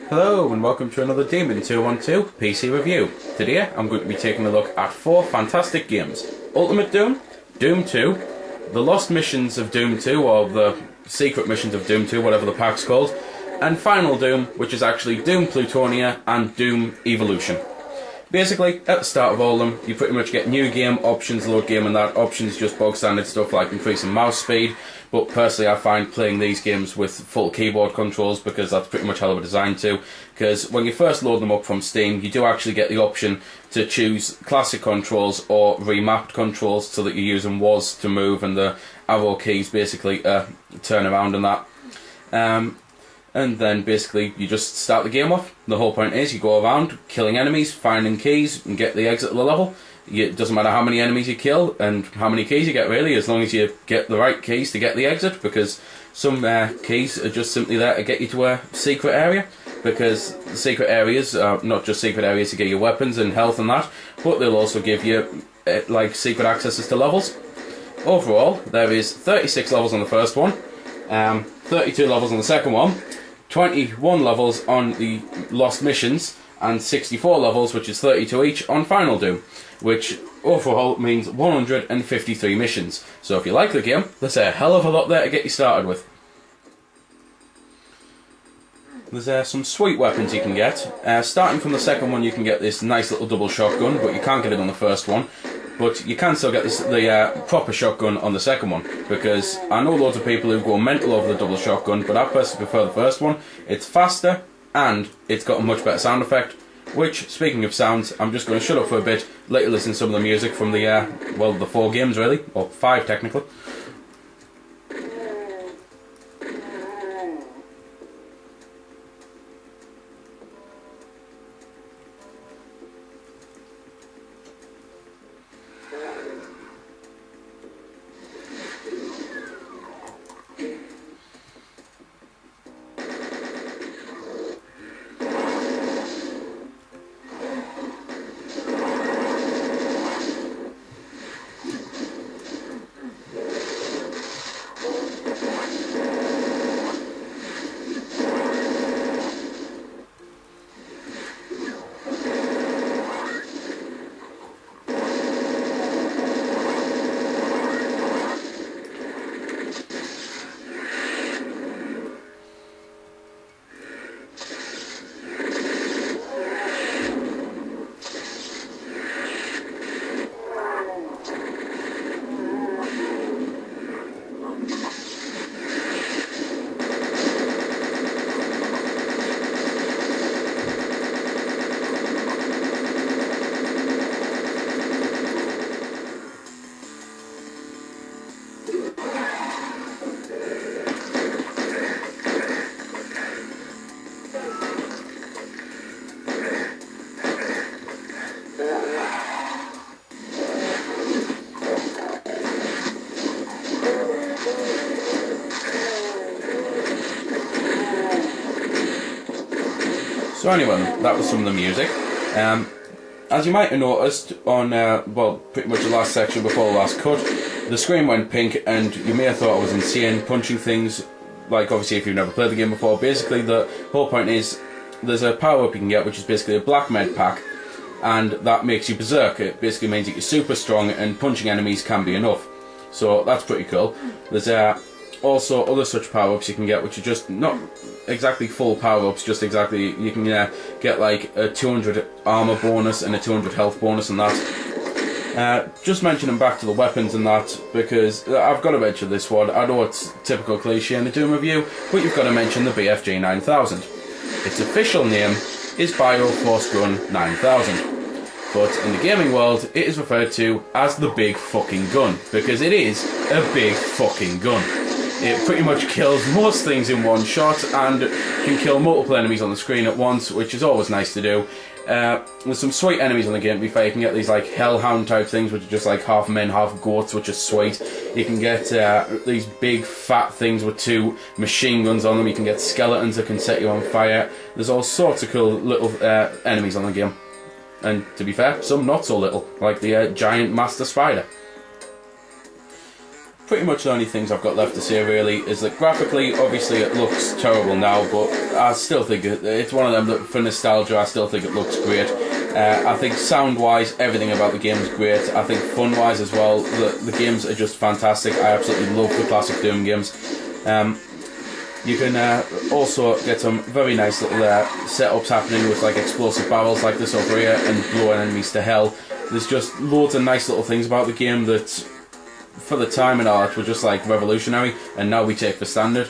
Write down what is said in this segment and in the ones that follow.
Hello and welcome to another Demon 212 PC review. Today I'm going to be taking a look at 4 fantastic games. Ultimate Doom, Doom 2, the Lost Missions of Doom 2, or the Secret Missions of Doom 2, whatever the pack's called, and Final Doom, which is actually Doom Plutonia and Doom Evilution. Basically, at the start of all of them, you pretty much get new game, options, load game and that. Options just bog standard stuff like increasing mouse speed, but personally I find playing these games with full keyboard controls because that's pretty much how they were designed to. Because when you first load them up from Steam, you do actually get the option to choose classic controls or remapped controls so that you're using WAS to move and the arrow keys basically turn around and that. And then basically you just start the game off. The whole point is you go around killing enemies, finding keys and get the exit of the level. It doesn't matter how many enemies you kill and how many keys you get really, as long as you get the right keys to get the exit, because some keys are just simply there to get you to a secret area, because the secret areas are not just secret areas to get your weapons and health and that, but they'll also give you like secret accesses to levels. Overall there is 36 levels on the first one, 32 levels on the second one, 21 levels on the Lost Missions, and 64 levels, which is 32 each, on Final Doom, which overall means 153 missions. So if you like the game, there's a hell of a lot there to get you started with. There's some sweet weapons you can get. Starting from the second one, you can get this nice little double shotgun, but you can't get it on the first one. But you can still get the proper shotgun on the second one, because I know loads of people who go mental over the double shotgun, but I personally prefer the first one. It's faster, and it's got a much better sound effect, which, speaking of sounds, I'm just going to shut up for a bit, let you listen to some of the music from the, well, the 4 games really, or 5 technically. So anyway, that was some of the music. As you might have noticed on, well, pretty much the last section before the last cut, the screen went pink and you may have thought I was insane punching things, like obviously if you've never played the game before. Basically the whole point is there's a power up you can get which is basically a black med pack, and that makes you berserk. It basically means that you're super strong and punching enemies can be enough. So that's pretty cool. There's also other such power-ups you can get which are just not exactly full power-ups, just exactly, you can get like a 200 armor bonus and a 200 health bonus and that. Just mentioning back to the weapons and that, because I've got to mention this one. I know it's typical cliche in a Doom review, but you've got to mention the BFG 9000. Its official name is Bioforce Gun 9000, but in the gaming world it is referred to as the big fucking gun, because it is a big fucking gun. It pretty much kills most things in one shot and can kill multiple enemies on the screen at once, which is always nice to do. There's some sweet enemies on the game, to be fair. You can get these like hellhound type things, which are just like half men, half goats, which are sweet. You can get these big fat things with 2 machine guns on them. You can get skeletons that can set you on fire. There's all sorts of cool little enemies on the game. And to be fair, some not so little, like the giant master spider. pretty much the only things I've got left to say really is that graphically, obviously it looks terrible now, but I still think it's one of them that for nostalgia I still think it looks great. I think sound wise everything about the game is great. I think fun wise as well, the games are just fantastic. I absolutely love the classic Doom games. You can also get some very nice little setups happening with like explosive barrels like this over here and blowing enemies to hell. There's just loads of nice little things about the game that for the time and art were just like revolutionary, and now we take for standard.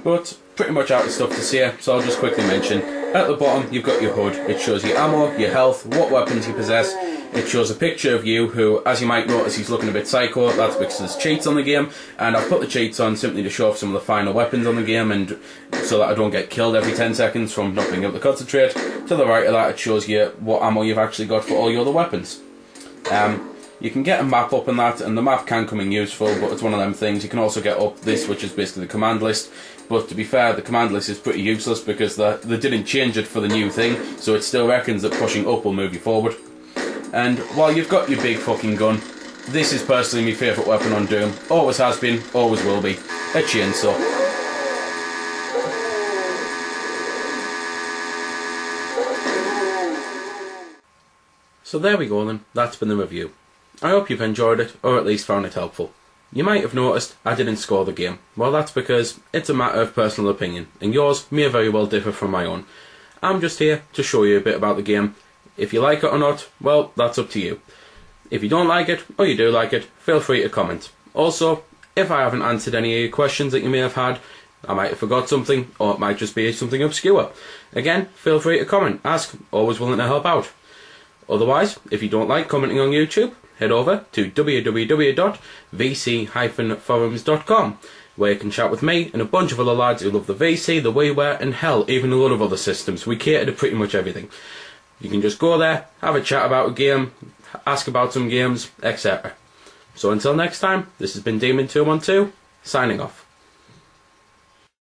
But pretty much out of stuff to say, so I'll just quickly mention. At the bottom you've got your HUD. It shows your ammo, your health, what weapons you possess. It shows a picture of you who, as you might notice, he's looking a bit psycho. That's because there's cheats on the game, and I've put the cheats on simply to show off some of the final weapons on the game, and so that I don't get killed every 10 seconds from not being able to concentrate. To the right of that it shows you what ammo you've actually got for all your other weapons. You can get a map up in that, and the map can come in useful, but it's one of them things. You can also get up this, which is basically the command list, but to be fair, the command list is pretty useless because they didn't change it for the new thing, so it still reckons that pushing up will move you forward. And while you've got your big fucking gun, this is personally my favourite weapon on Doom. Always has been, always will be. A chainsaw. So there we go then, that's been the review. I hope you've enjoyed it, or at least found it helpful. You might have noticed I didn't score the game. Well, that's because it's a matter of personal opinion, and yours may very well differ from my own. I'm just here to show you a bit about the game. If you like it or not, well, that's up to you. If you don't like it, or you do like it, feel free to comment. Also, if I haven't answered any of your questions that you may have had, I might have forgot something, or it might just be something obscure. Again, feel free to comment, ask, always willing to help out. Otherwise, if you don't like commenting on YouTube, head over to www.vc-forums.com, where you can chat with me and a bunch of other lads who love the VC, the WiiWare, and hell, even a lot of other systems. We cater to pretty much everything. You can just go there, have a chat about a game, ask about some games, etc. So until next time, this has been Demon212, signing off.